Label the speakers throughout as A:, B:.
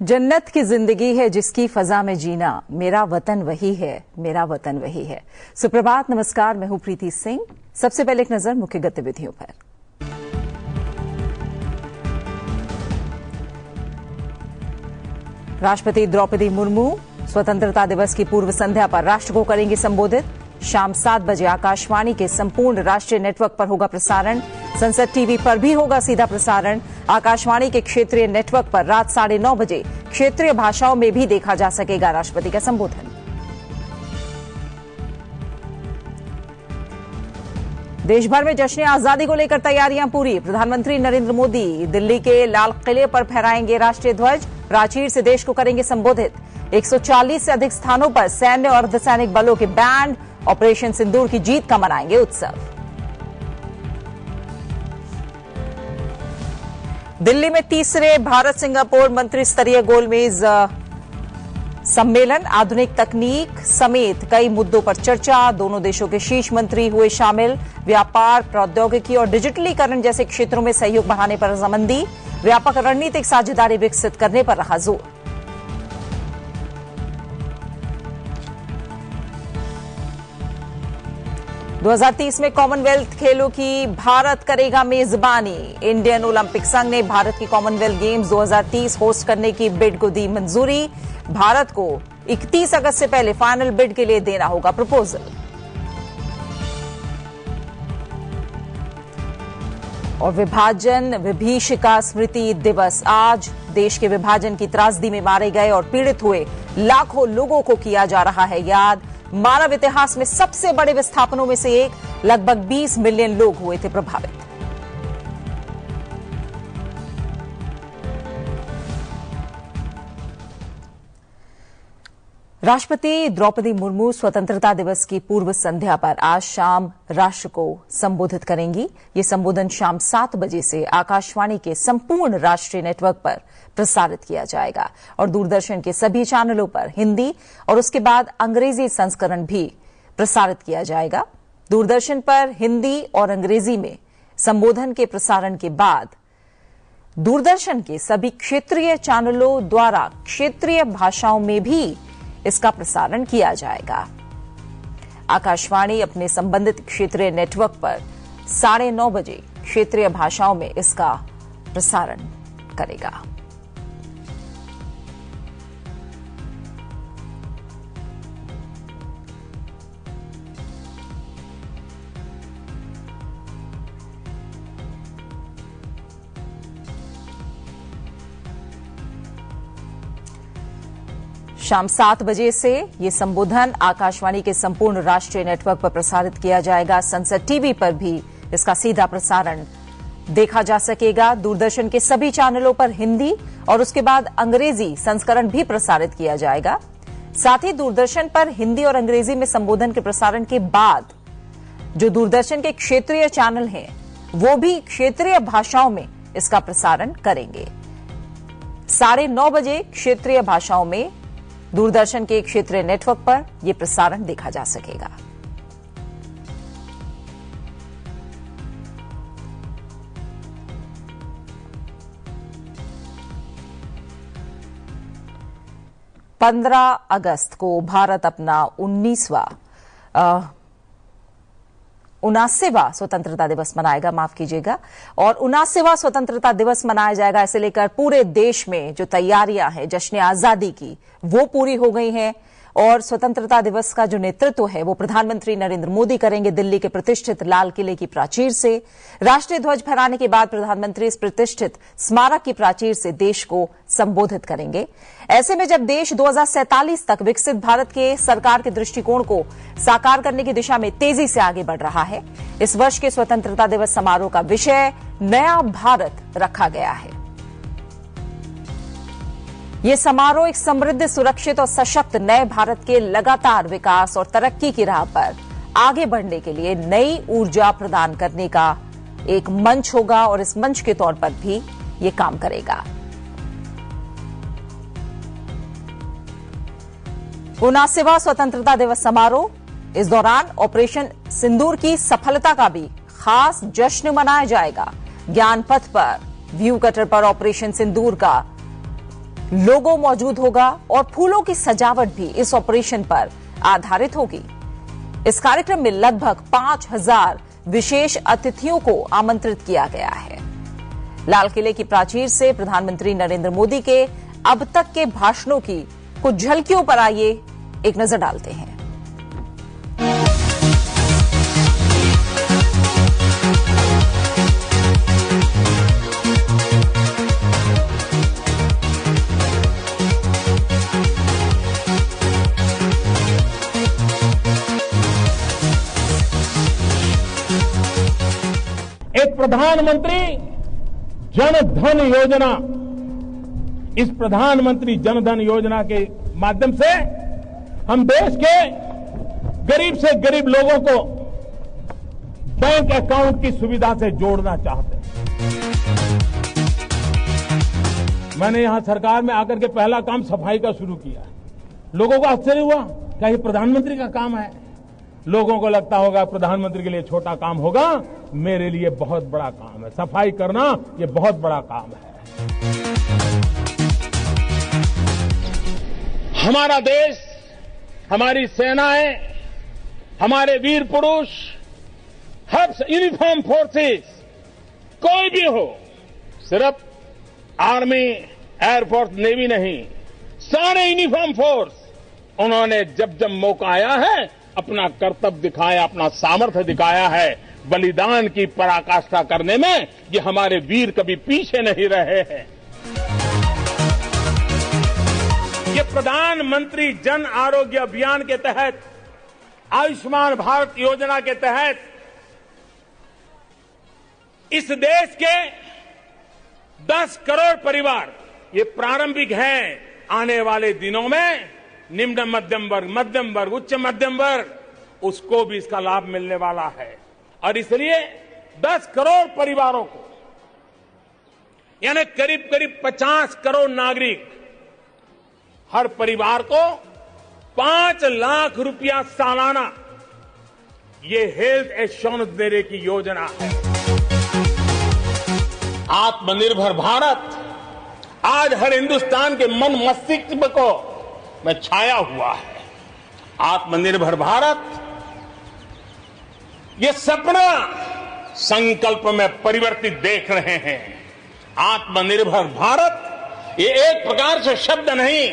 A: जन्नत की जिंदगी है जिसकी फजा में जीना, मेरा वतन वही है, मेरा वतन वही है। सुप्रभात, नमस्कार, मैं हूं प्रीति सिंह। सबसे पहले एक नजर मुख्य गतिविधियों पर। राष्ट्रपति द्रौपदी मुर्मू स्वतंत्रता दिवस की पूर्व संध्या पर राष्ट्र को करेंगे संबोधित। शाम 7 बजे आकाशवाणी के संपूर्ण राष्ट्रीय नेटवर्क पर होगा प्रसारण। संसद टीवी पर भी होगा सीधा प्रसारण। आकाशवाणी के क्षेत्रीय नेटवर्क पर रात 9:30 बजे क्षेत्रीय भाषाओं में भी देखा जा सकेगा राष्ट्रपति का संबोधन। देश भर में जश्न आजादी को लेकर तैयारियां पूरी। प्रधानमंत्री नरेंद्र मोदी दिल्ली के लाल किले पर फहराएंगे राष्ट्रीय ध्वज। प्राचीर से देश को करेंगे संबोधित। 140 से अधिक स्थानों पर सैन्य और अर्धसैनिक बलों के बैंड ऑपरेशन सिंदूर की जीत का मनाएंगे उत्सव। दिल्ली में तीसरे भारत सिंगापुर मंत्री स्तरीय गोलमेज सम्मेलन, आधुनिक तकनीक समेत कई मुद्दों पर चर्चा। दोनों देशों के शीर्ष मंत्री हुए शामिल। व्यापार, प्रौद्योगिकी और डिजिटलीकरण जैसे क्षेत्रों में सहयोग बढ़ाने पर रजामंदी। व्यापक रणनीतिक साझेदारी विकसित करने पर रहा जोर। दो 2030 में कॉमनवेल्थ खेलों की भारत करेगा मेजबानी। इंडियन ओलंपिक संघ ने भारत की कॉमनवेल्थ गेम्स 2030 होस्ट करने की बिड को दी मंजूरी। भारत को 31 अगस्त से पहले फाइनल बिड के लिए देना होगा प्रपोजल। और विभाजन विभीषिका स्मृति दिवस, आज देश के विभाजन की त्रासदी में मारे गए और पीड़ित हुए लाखों लोगों को किया जा रहा है याद। मानव इतिहास में सबसे बड़े विस्थापनों में से एक, लगभग 20 मिलियन लोग हुए थे प्रभावित। राष्ट्रपति द्रौपदी मुर्मू स्वतंत्रता दिवस की पूर्व संध्या पर आज शाम राष्ट्र को संबोधित करेंगी। ये संबोधन शाम 7 बजे से आकाशवाणी के संपूर्ण राष्ट्रीय नेटवर्क पर प्रसारित किया जाएगा और दूरदर्शन के सभी चैनलों पर हिंदी और उसके बाद अंग्रेजी संस्करण भी प्रसारित किया जाएगा। दूरदर्शन पर हिंदी और अंग्रेजी में संबोधन के प्रसारण के बाद दूरदर्शन के सभी क्षेत्रीय चैनलों द्वारा क्षेत्रीय भाषाओं में भी इसका प्रसारण किया जाएगा। आकाशवाणी अपने संबंधित क्षेत्रीय नेटवर्क पर 9:30 बजे क्षेत्रीय भाषाओं में इसका प्रसारण करेगा। शाम 7 बजे से ये संबोधन आकाशवाणी के संपूर्ण राष्ट्रीय नेटवर्क पर प्रसारित किया जाएगा। संसद टीवी पर भी इसका सीधा प्रसारण देखा जा सकेगा। दूरदर्शन के सभी चैनलों पर हिंदी और उसके बाद अंग्रेजी संस्करण भी प्रसारित किया जाएगा। साथ ही दूरदर्शन पर हिंदी और अंग्रेजी में संबोधन के प्रसारण के बाद जो दूरदर्शन के क्षेत्रीय चैनल हैं वो भी क्षेत्रीय भाषाओं में इसका प्रसारण करेंगे। 9:30 बजे क्षेत्रीय भाषाओं में दूरदर्शन के क्षेत्रीय नेटवर्क पर यह प्रसारण देखा जा सकेगा। पंद्रह अगस्त को भारत अपना 79वां स्वतंत्रता दिवस मनाएगा, माफ कीजिएगा, और 79वां स्वतंत्रता दिवस मनाया जाएगा। इसे लेकर पूरे देश में जो तैयारियां हैं जश्न आजादी की वो पूरी हो गई हैं और स्वतंत्रता दिवस का जो नेतृत्व है वो प्रधानमंत्री नरेंद्र मोदी करेंगे दिल्ली के प्रतिष्ठित लाल किले की प्राचीर से। राष्ट्रीय ध्वज फहराने के बाद प्रधानमंत्री इस प्रतिष्ठित स्मारक की प्राचीर से देश को संबोधित करेंगे। ऐसे में जब देश 2047 तक विकसित भारत के सरकार के दृष्टिकोण को साकार करने की दिशा में तेजी से आगे बढ़ रहा है, इस वर्ष के स्वतंत्रता दिवस समारोह का विषय नया भारत रखा गया है। ये समारोह एक समृद्ध, सुरक्षित और सशक्त नए भारत के लगातार विकास और तरक्की की राह पर आगे बढ़ने के लिए नई ऊर्जा प्रदान करने का एक मंच होगा और इस मंच के तौर पर भी ये काम करेगा। 79वां स्वतंत्रता दिवस समारोह, इस दौरान ऑपरेशन सिंदूर की सफलता का भी खास जश्न मनाया जाएगा। ज्ञान पथ पर व्यू कटर पर ऑपरेशन सिंदूर का लोगो मौजूद होगा और फूलों की सजावट भी इस ऑपरेशन पर आधारित होगी। इस कार्यक्रम में लगभग 5000 विशेष अतिथियों को आमंत्रित किया गया है। लाल किले की प्राचीर से प्रधानमंत्री नरेंद्र मोदी के अब तक के भाषणों की कुछ झलकियों पर आइए एक नजर डालते हैं।
B: एक प्रधानमंत्री जन धन योजना, इस प्रधानमंत्री जन धन योजना के माध्यम से हम देश के गरीब से गरीब लोगों को बैंक अकाउंट की सुविधा से जोड़ना चाहते हैं। मैंने यहां सरकार में आकर के पहला काम सफाई का शुरू किया। लोगों को आश्चर्य हुआ, क्या ये प्रधानमंत्री का काम है? लोगों को लगता होगा प्रधानमंत्री के लिए छोटा काम होगा, मेरे लिए बहुत बड़ा काम है। सफाई करना ये बहुत बड़ा काम है। हमारा देश, हमारी सेनाएं, हमारे वीर पुरुष, हर यूनिफॉर्म फोर्सेस, कोई भी हो, सिर्फ आर्मी, एयरफोर्स, नेवी नहीं, सारे यूनिफॉर्म फोर्स, उन्होंने जब जब मौका आया है अपना कर्तव्य दिखाया, अपना सामर्थ्य दिखाया है। बलिदान की पराकाष्ठा करने में ये हमारे वीर कभी पीछे नहीं रहे हैं। ये प्रधानमंत्री जन आरोग्य अभियान के तहत, आयुष्मान भारत योजना के तहत इस देश के 10 करोड़ परिवार, ये प्रारंभिक है, आने वाले दिनों में निम्न मध्यम वर्ग, उच्च मध्यम वर्ग, उसको भी इसका लाभ मिलने वाला है। और इसलिए 10 करोड़ परिवारों को, यानी करीब करीब 50 करोड़ नागरिक, हर परिवार को 5 लाख रुपया सालाना ये हेल्थ एश्योरेंस देने की योजना है। आत्मनिर्भर भारत आज हर हिंदुस्तान के मन मस्तिष्क को में छाया हुआ है। आत्मनिर्भर भारत ये सपना संकल्प में परिवर्तित देख रहे हैं। आत्मनिर्भर भारत ये एक प्रकार से शब्द नहीं,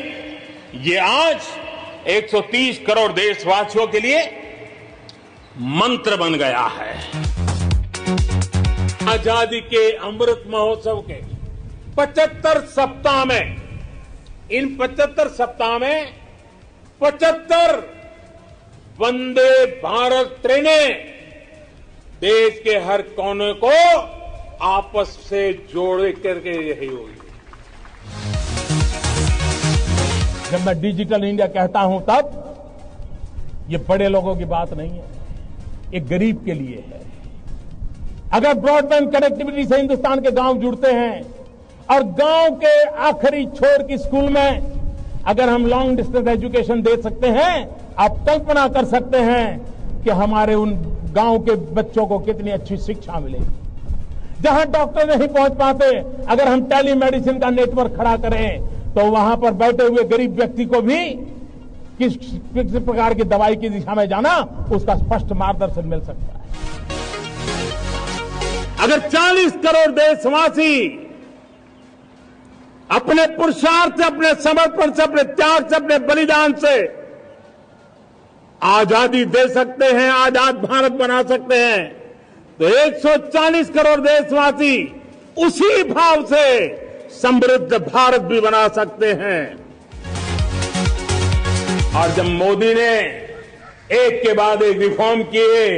B: ये आज 130 करोड़ देशवासियों के लिए मंत्र बन गया है। आजादी के अमृत महोत्सव के 75 सप्ताह में, इन 75 सप्ताह में 75 वंदे भारत ट्रेनें देश के हर कोने को आपस से जोड़ करके यही होगी। जब मैं डिजिटल इंडिया कहता हूं तब ये बड़े लोगों की बात नहीं है, ये गरीब के लिए है। अगर ब्रॉडबैंड कनेक्टिविटी से हिंदुस्तान के गांव जुड़ते हैं और गांव के आखिरी छोर की स्कूल में अगर हम लॉन्ग डिस्टेंस एजुकेशन दे सकते हैं, आप कल्पना कर सकते हैं कि हमारे उन गांव के बच्चों को कितनी अच्छी शिक्षा मिलेगी। जहां डॉक्टर नहीं पहुंच पाते, अगर हम टेली मेडिसिन का नेटवर्क खड़ा करें तो वहां पर बैठे हुए गरीब व्यक्ति को भी किस प्रकार की दवाई की दिशा में जाना, उसका स्पष्ट मार्गदर्शन मिल सकता है। अगर 40 करोड़ देशवासी अपने पुरुषार्थ से, अपने समर्पण से, अपने त्याग से, अपने बलिदान से आजादी दे सकते हैं, आजाद भारत बना सकते हैं, तो 140 करोड़ देशवासी उसी भाव से समृद्ध भारत भी बना सकते हैं। और जब मोदी ने एक के बाद एक रिफॉर्म किए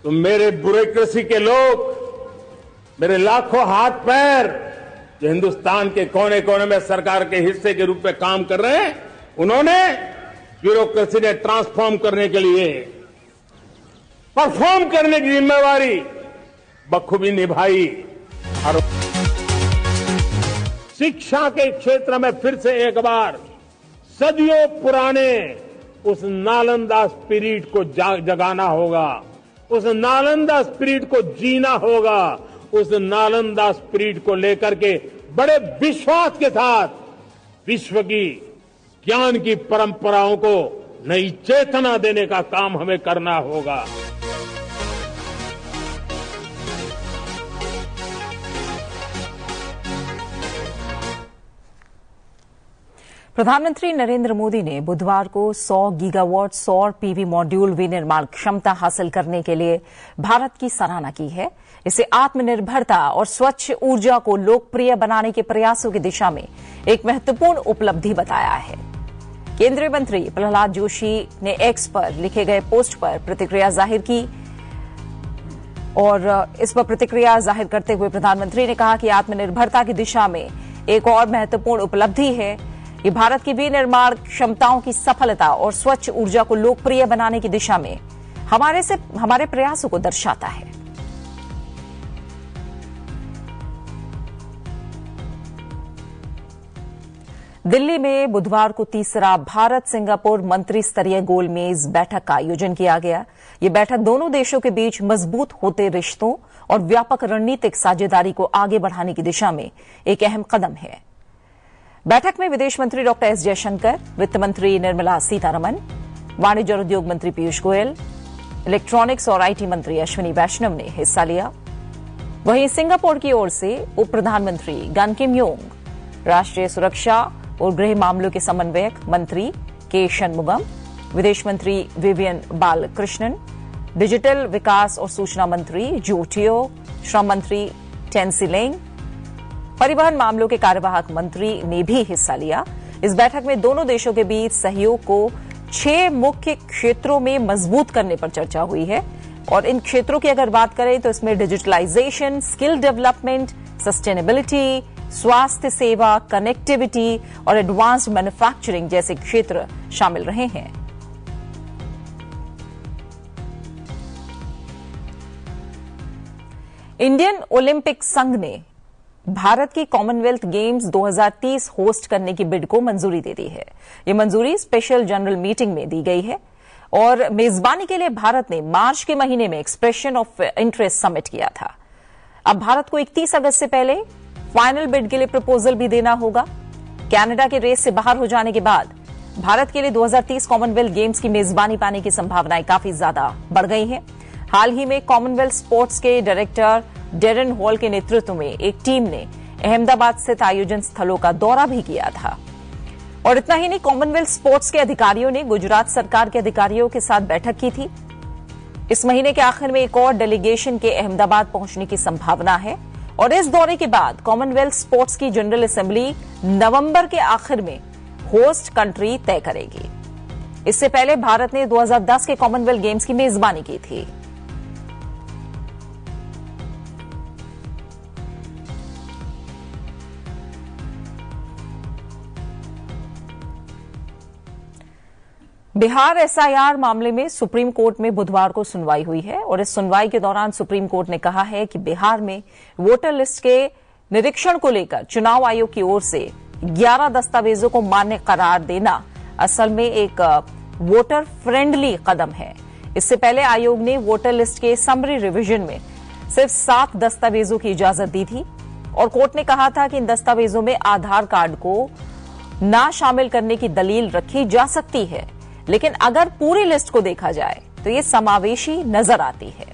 B: तो मेरे ब्यूरोक्रेसी के लोग, मेरे लाखों हाथ पैर जो हिंदुस्तान के कोने कोने में सरकार के हिस्से के रूप में काम कर रहे हैं, उन्होंने ब्यूरोक्रेसी ने ट्रांसफॉर्म करने के लिए, परफॉर्म करने की जिम्मेवारी बखूबी निभाई। और शिक्षा के क्षेत्र में फिर से एक बार सदियों पुराने उस नालंदा स्पिरिट को जगाना होगा, उस नालंदा स्पिरिट को जीना होगा, उस नालंदा स्पिरिट को लेकर के बड़े विश्वास के साथ विश्व की ज्ञान की परंपराओं को नई चेतना देने का काम हमें करना होगा।
A: प्रधानमंत्री नरेंद्र मोदी ने बुधवार को 100 गीगावाट सौर पीवी मॉड्यूल विनिर्माण क्षमता हासिल करने के लिए भारत की सराहना की है। इसे आत्मनिर्भरता और स्वच्छ ऊर्जा को लोकप्रिय बनाने के प्रयासों की दिशा में एक महत्वपूर्ण उपलब्धि बताया है। केंद्रीय मंत्री प्रहलाद जोशी ने एक्स पर लिखे गए पोस्ट पर प्रतिक्रिया जाहिर की और इस पर प्रतिक्रिया जाहिर करते हुए प्रधानमंत्री ने कहा कि आत्मनिर्भरता की दिशा में एक और महत्वपूर्ण उपलब्धि है। ये भारत की विनिर्माण क्षमताओं की सफलता और स्वच्छ ऊर्जा को लोकप्रिय बनाने की दिशा में हमारे प्रयासों को दर्शाता है। दिल्ली में बुधवार को तीसरा भारत सिंगापुर मंत्री स्तरीय गोलमेज बैठक का आयोजन किया गया। ये बैठक दोनों देशों के बीच मजबूत होते रिश्तों और व्यापक रणनीतिक साझेदारी को आगे बढ़ाने की दिशा में एक अहम कदम है। बैठक में विदेश मंत्री डॉक्टर एस जयशंकर, वित्त मंत्री निर्मला सीतारमण, वाणिज्य और उद्योग मंत्री पीयूष गोयल, इलेक्ट्रॉनिक्स और आईटी मंत्री अश्विनी वैष्णव ने हिस्सा लिया। वहीं सिंगापुर की ओर से उप प्रधानमंत्री गन किम योंग, राष्ट्रीय सुरक्षा और गृह मामलों के समन्वयक मंत्री के शनमुगम, विदेश मंत्री विवियन बालकृष्णन, डिजिटल विकास और सूचना मंत्री जो टियो, श्रम मंत्री टेंसी लेंग, परिवहन मामलों के कार्यवाहक मंत्री ने भी हिस्सा लिया। इस बैठक में दोनों देशों के बीच सहयोग को 6 मुख्य क्षेत्रों में मजबूत करने पर चर्चा हुई है और इन क्षेत्रों की अगर बात करें तो इसमें डिजिटलाइजेशन, स्किल डेवलपमेंट, सस्टेनेबिलिटी, स्वास्थ्य सेवा, कनेक्टिविटी और एडवांस्ड मैन्युफैक्चरिंग जैसे क्षेत्र शामिल रहे हैं। इंडियन ओलंपिक संघ ने भारत की कॉमनवेल्थ गेम्स 2030 होस्ट करने की बिड को मंजूरी दे दी है। ये मंजूरी स्पेशल जनरल मीटिंग में दी गई है और मेजबानी के लिए भारत ने मार्च के महीने में एक्सप्रेशन ऑफ इंटरेस्ट सबमिट किया था। अब भारत को 31 अगस्त से पहले फाइनल बिड के लिए प्रपोजल भी देना होगा। कनाडा के रेस से बाहर हो जाने के बाद भारत के लिए 2030 कॉमनवेल्थ गेम्स की मेजबानी पाने की संभावनाएं काफी ज्यादा बढ़ गई हैं। हाल ही में कॉमनवेल्थ स्पोर्ट्स के डायरेक्टर डेरन हॉल के नेतृत्व में एक टीम ने अहमदाबाद स्थित आयोजन स्थलों का दौरा भी किया था। और इतना ही नहीं, कॉमनवेल्थ स्पोर्ट्स के अधिकारियों ने गुजरात सरकार के अधिकारियों के साथ बैठक की थी। इस महीने के आखिर में एक और डेलीगेशन के अहमदाबाद पहुंचने की संभावना है और इस दौरे के बाद कॉमनवेल्थ स्पोर्ट्स की जनरल असेंबली नवंबर के आखिर में होस्ट कंट्री तय करेगी। इससे पहले भारत ने 2010 के कॉमनवेल्थ गेम्स की मेजबानी की थी। बिहार एसआईआर मामले में सुप्रीम कोर्ट में बुधवार को सुनवाई हुई है और इस सुनवाई के दौरान सुप्रीम कोर्ट ने कहा है कि बिहार में वोटर लिस्ट के निरीक्षण को लेकर चुनाव आयोग की ओर से 11 दस्तावेजों को मान्य करार देना असल में एक वोटर फ्रेंडली कदम है। इससे पहले आयोग ने वोटर लिस्ट के समरी रिवीजन में सिर्फ 7 दस्तावेजों की इजाजत दी थी और कोर्ट ने कहा था कि इन दस्तावेजों में आधार कार्ड को ना शामिल करने की दलील रखी जा सकती है, लेकिन अगर पूरी लिस्ट को देखा जाए तो ये समावेशी नजर आती है।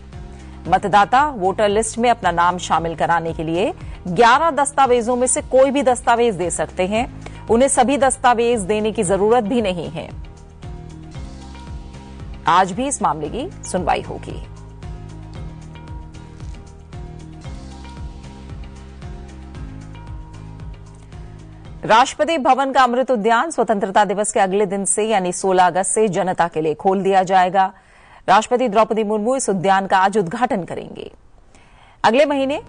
A: मतदाता वोटर लिस्ट में अपना नाम शामिल कराने के लिए 11 दस्तावेजों में से कोई भी दस्तावेज दे सकते हैं। उन्हें सभी दस्तावेज देने की जरूरत भी नहीं है। आज भी इस मामले की सुनवाई होगी। राष्ट्रपति भवन का अमृत उद्यान स्वतंत्रता दिवस के अगले दिन से यानी 16 अगस्त से जनता के लिए खोल दिया जाएगा। राष्ट्रपति द्रौपदी मुर्मू इस उद्यान का आज उद्घाटन करेंगे। अगले महीने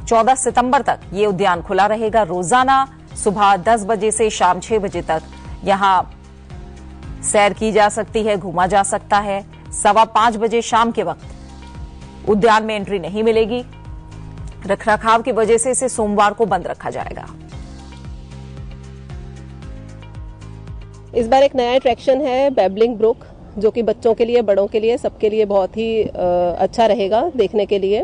A: 14 सितंबर तक ये उद्यान खुला रहेगा। रोजाना सुबह 10 बजे से शाम 6 बजे तक यहां सैर की जा सकती है, घूमा जा सकता है। 5:15 बजे शाम के वक्त उद्यान में एंट्री नहीं मिलेगी। रखरखाव की वजह से इसे सोमवार को बंद रखा जाएगा।
C: इस बार एक नया अट्रैक्शन है बैबलिंग ब्रुक, जो कि बच्चों के लिए, बड़ों के लिए, सबके लिए बहुत ही अच्छा रहेगा देखने के लिए।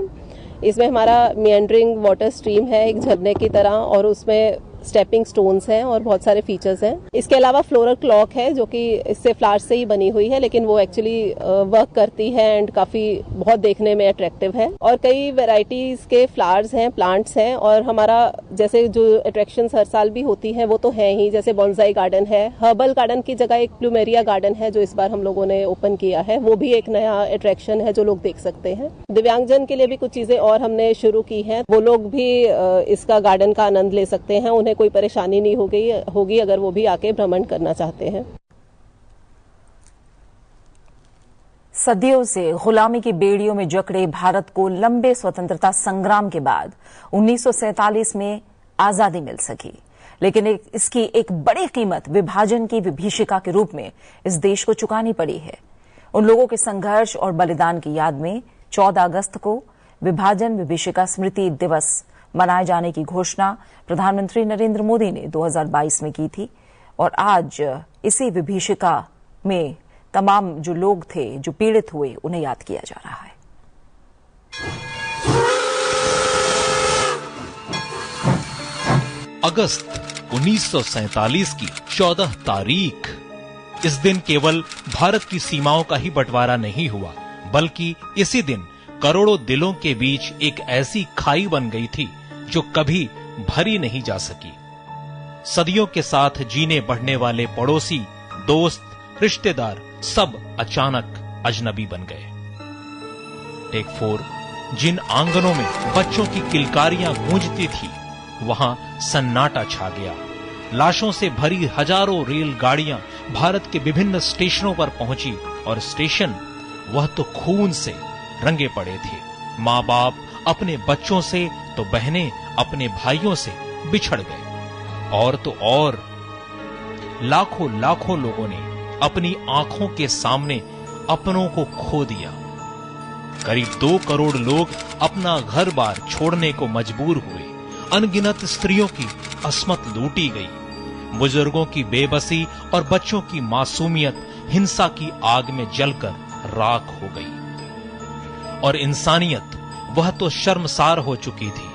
C: इसमें हमारा मिएंडरिंग वाटर स्ट्रीम है एक झरने की तरह और उसमें स्टेपिंग स्टोन्स हैं और बहुत सारे फीचर्स हैं। इसके अलावा फ्लोरल क्लॉक है जो कि इससे फ्लावर्स से ही बनी हुई है, लेकिन वो एक्चुअली वर्क करती है एंड काफी बहुत देखने में अट्रैक्टिव है। और कई वेराइटीज के फ्लावर्स हैं, प्लांट्स हैं, और हमारा जैसे जो अट्रैक्शंस हर साल भी होती हैं वो तो है ही, जैसे बॉन्साई गार्डन है, हर्बल गार्डन की जगह एक प्लूमेरिया गार्डन है जो इस बार हम लोगों ने ओपन किया है, वो भी एक नया अट्रैक्शन है जो लोग देख सकते हैं। दिव्यांगजन के लिए भी कुछ चीजें और हमने शुरू की हैं, वो लोग भी इसका गार्डन का आनंद ले सकते हैं, उन्हें कोई परेशानी नहीं होगी अगर वो भी आके भ्रमण करना चाहते हैं।
A: सदियों से गुलामी की बेड़ियों में जकड़े भारत को लंबे स्वतंत्रता संग्राम के बाद 1947 में आजादी मिल सकी, लेकिन इसकी एक बड़ी कीमत विभाजन की विभीषिका के रूप में इस देश को चुकानी पड़ी है। उन लोगों के संघर्ष और बलिदान की याद में 14 अगस्त को विभाजन विभीषिका स्मृति दिवस मनाए जाने की घोषणा प्रधानमंत्री नरेंद्र मोदी ने 2022 में की थी, और आज इसी विभीषिका में तमाम जो लोग थे जो पीड़ित हुए उन्हें याद किया जा रहा है।
D: अगस्त 1947 की 14 तारीख। इस दिन केवल भारत की सीमाओं का ही बंटवारा नहीं हुआ, बल्कि इसी दिन करोड़ों दिलों के बीच एक ऐसी खाई बन गई थी जो कभी भरी नहीं जा सकी। सदियों के साथ जीने बढ़ने वाले पड़ोसी, दोस्त, रिश्तेदार सब अचानक अजनबी बन गए। टेक 4। जिन आंगनों में बच्चों की किलकारियां गूंजती थी, वहां सन्नाटा छा गया। लाशों से भरी हजारों रेलगाड़ियां भारत के विभिन्न स्टेशनों पर पहुंची, और स्टेशन वह तो खून से रंगे पड़े थे। माँ बाप अपने बच्चों से तो बहनें अपने भाइयों से बिछड़ गए, और तो और लाखों लाखों लोगों ने अपनी आंखों के सामने अपनों को खो दिया। करीब 2 करोड़ लोग अपना घर बार छोड़ने को मजबूर हुए। अनगिनत स्त्रियों की अस्मत लूटी गई। बुजुर्गों की बेबसी और बच्चों की मासूमियत हिंसा की आग में जलकर राख हो गई, और इंसानियत वह तो शर्मसार हो चुकी थी।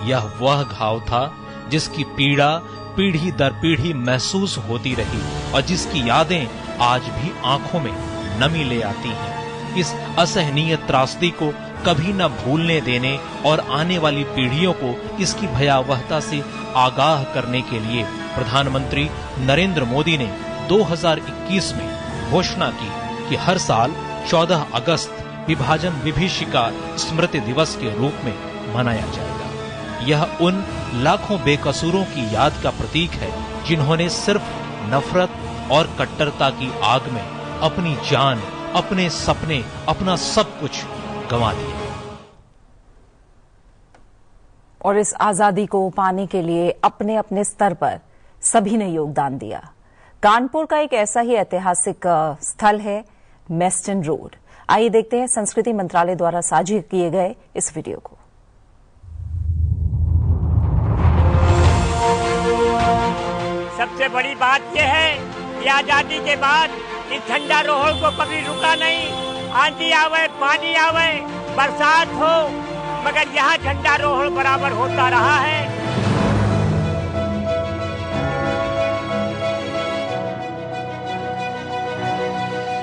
D: यह वह घाव था जिसकी पीड़ा पीढ़ी दर पीढ़ी महसूस होती रही, और जिसकी यादें आज भी आंखों में नमी ले आती हैं। इस असहनीय त्रासदी को कभी न भूलने देने और आने वाली पीढ़ियों को इसकी भयावहता से आगाह करने के लिए प्रधानमंत्री नरेंद्र मोदी ने 2021 में घोषणा की कि हर साल 14 अगस्त विभाजन विभीषिका स्मृति दिवस के रूप में मनाया जाएगा। यह उन लाखों बेकसूरों की याद का प्रतीक है जिन्होंने सिर्फ नफरत और कट्टरता की आग में अपनी जान, अपने सपने, अपना सब कुछ गंवा दिया।
A: और इस आजादी को पाने के लिए अपने अपने स्तर पर सभी ने योगदान दिया। कानपुर का एक ऐसा ही ऐतिहासिक स्थल है मेस्टन रोड। आइए देखते हैं संस्कृति मंत्रालय द्वारा साझा किए गए इस वीडियो को।
E: सबसे बड़ी बात यह है कि आजादी के बाद इस झंडारोहण को कभी रुका नहीं। आंधी आवे, पानी आवे, बरसात हो, मगर यहाँ झंडारोहण बराबर होता रहा है।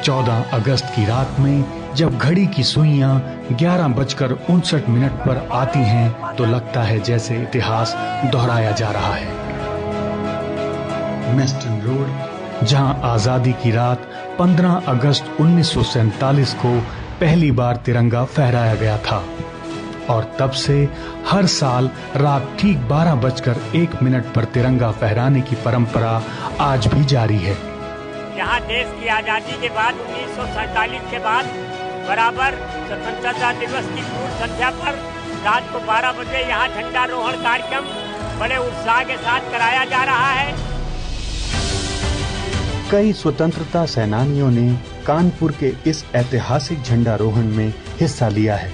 F: 14 अगस्त की रात में जब घड़ी की सुइयां 11:59 पर आती हैं तो लगता है जैसे इतिहास दोहराया जा रहा है। मेस्टन रोड, जहां आजादी की रात 15 अगस्त 1947 को पहली बार तिरंगा फहराया गया था, और तब से हर साल रात ठीक 12:01 पर तिरंगा फहराने की परंपरा आज भी जारी है।
E: यहाँ देश की आजादी के बाद 1947 के बाद बराबर स्वतंत्रता दिवस की पूर्व संध्या पर रात को 12 बजे यहाँ झंडारोहण कार्यक्रम बड़े उत्साह के साथ कराया जा रहा है।
G: कई स्वतंत्रता सेनानियों ने कानपुर के इस ऐतिहासिक झंडारोहण में हिस्सा लिया है।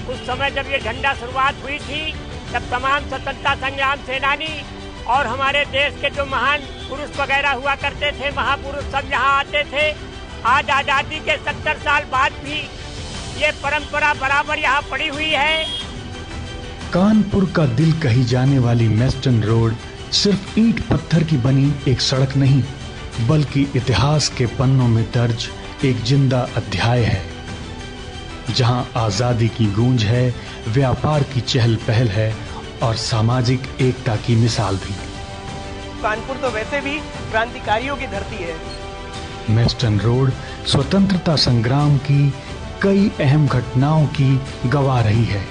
E: उस समय जब ये झंडा शुरुआत हुई थी तब तमाम स्वतंत्रता संग्राम सेनानी और हमारे देश के जो महान पुरुष वगैरह हुआ करते थे, महापुरुष सब यहाँ आते थे। आज आजादी के 70 साल बाद भी ये परंपरा बराबर यहाँ पड़ी हुई है।
F: कानपुर का दिल कही जाने वाली मेस्टन रोड सिर्फ ईंट पत्थर की बनी एक सड़क नहीं, बल्कि इतिहास के पन्नों में दर्ज एक जिंदा अध्याय है, जहां आजादी की गूंज है, व्यापार की चहल पहल है और सामाजिक एकता की मिसाल भी।
H: कानपुर तो वैसे भी क्रांतिकारियों की धरती है।
F: मेस्टन रोड स्वतंत्रता संग्राम की कई अहम घटनाओं की गवाह रही है।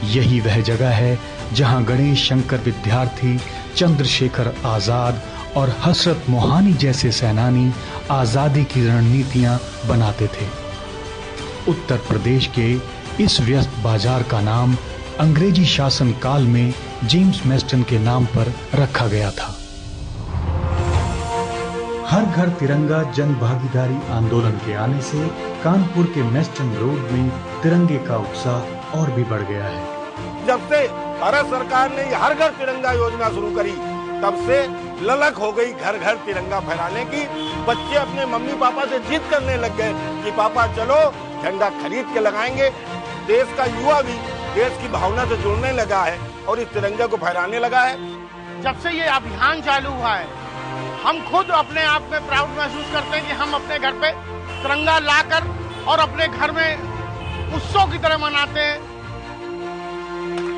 F: यही वह जगह है जहां गणेश शंकर विद्यार्थी, चंद्रशेखर आजाद और हसरत मोहानी जैसे सेनानी आजादी की रणनीतियां बनाते थे। उत्तर प्रदेश के इस व्यस्त बाजार का नाम अंग्रेजी शासन काल में जेम्स मेस्टन के नाम पर रखा गया था। हर घर तिरंगा जन भागीदारी आंदोलन के आने से कानपुर के मेस्टन रोड में तिरंगे का उत्साह और भी बढ़ गया है।
I: जब से भारत सरकार ने हर घर तिरंगा योजना शुरू करी, तब से ललक हो गई घर घर तिरंगा फहराने की। बच्चे अपने मम्मी पापा से जिद करने लग गए कि पापा चलो झंडा खरीद के लगाएंगे। देश का युवा भी देश की भावना से जुड़ने लगा है और इस तिरंगे को फहराने लगा है।
J: जब से ये अभियान चालू हुआ है, हम खुद अपने आप में प्राउड महसूस करते हैं कि हम अपने घर पे तिरंगा लाकर और अपने घर में उत्सव की तरह मनाते हैं।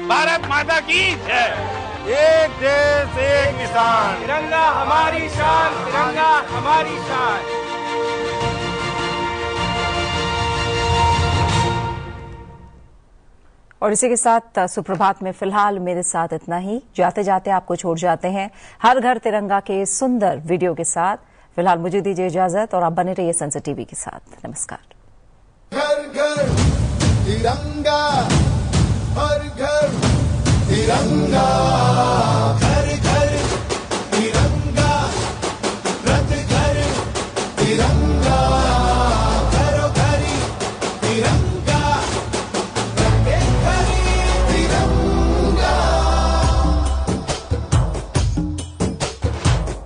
I: भारत माता की जय। एक देश एक निशान,
H: तिरंगा हमारी शान, तिरंगा हमारी शान।
A: और इसी के साथ सुप्रभात में फिलहाल मेरे साथ इतना ही। जाते जाते आपको छोड़ जाते हैं हर घर तिरंगा के सुंदर वीडियो के साथ। फिलहाल मुझे दीजिए इजाजत और आप बने रहिए सनसेट टीवी के साथ। नमस्कार।
K: घर घर तिरंगा, हर घर तिरंगा, घर घर तिरंगा, रथ घर तिरंगा, घरों घरी तिरंगा, प्रत्येक घरी तिरंगा।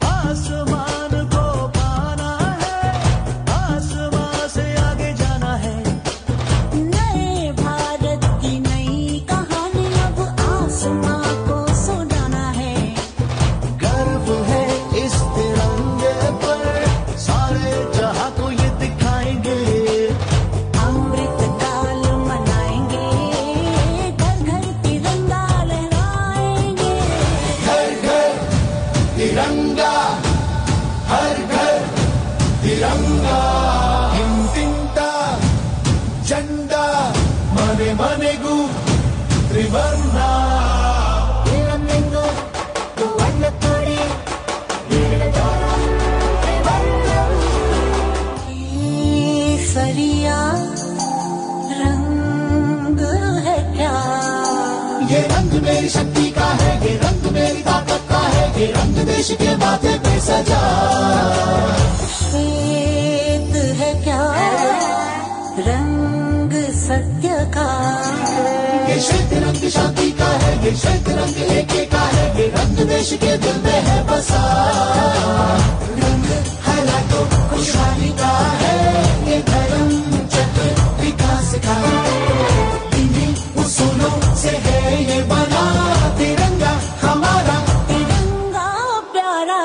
K: आसमान को पाना है, आसमान से आगे जाना है। नए भारत की नई कहानी अब आसमां को सुनाना है। गर्व है इस तिरंगे पर, सारे जहां को ये दिखाएंगे। अमृत काल मनाएंगे, घर घर तिरंगा लहराएंगे। घर घर तिरंगा, हर घर तिरंगा, हिंदिंता झंडा मने मनेगू त्रिवर्णा। सरिया रंग है क्या? ये रंग मेरी शक्ति का है, ये रंग मेरी ताकत का है, ये रंग देश के माथे पे सजा। श्वेत है क्या? रंग सत्य का। ये श्वेत रंग शांति का है, ये श्वेत रंग एके का है, ये रंग देश के दिल में है बसा। रंग हालातों खुशहाली का है, ये धर्म चक्र विकास का। इन्हीं उसूलों से है ये बना तिरंगा हमारा, तिरंगा प्यारा।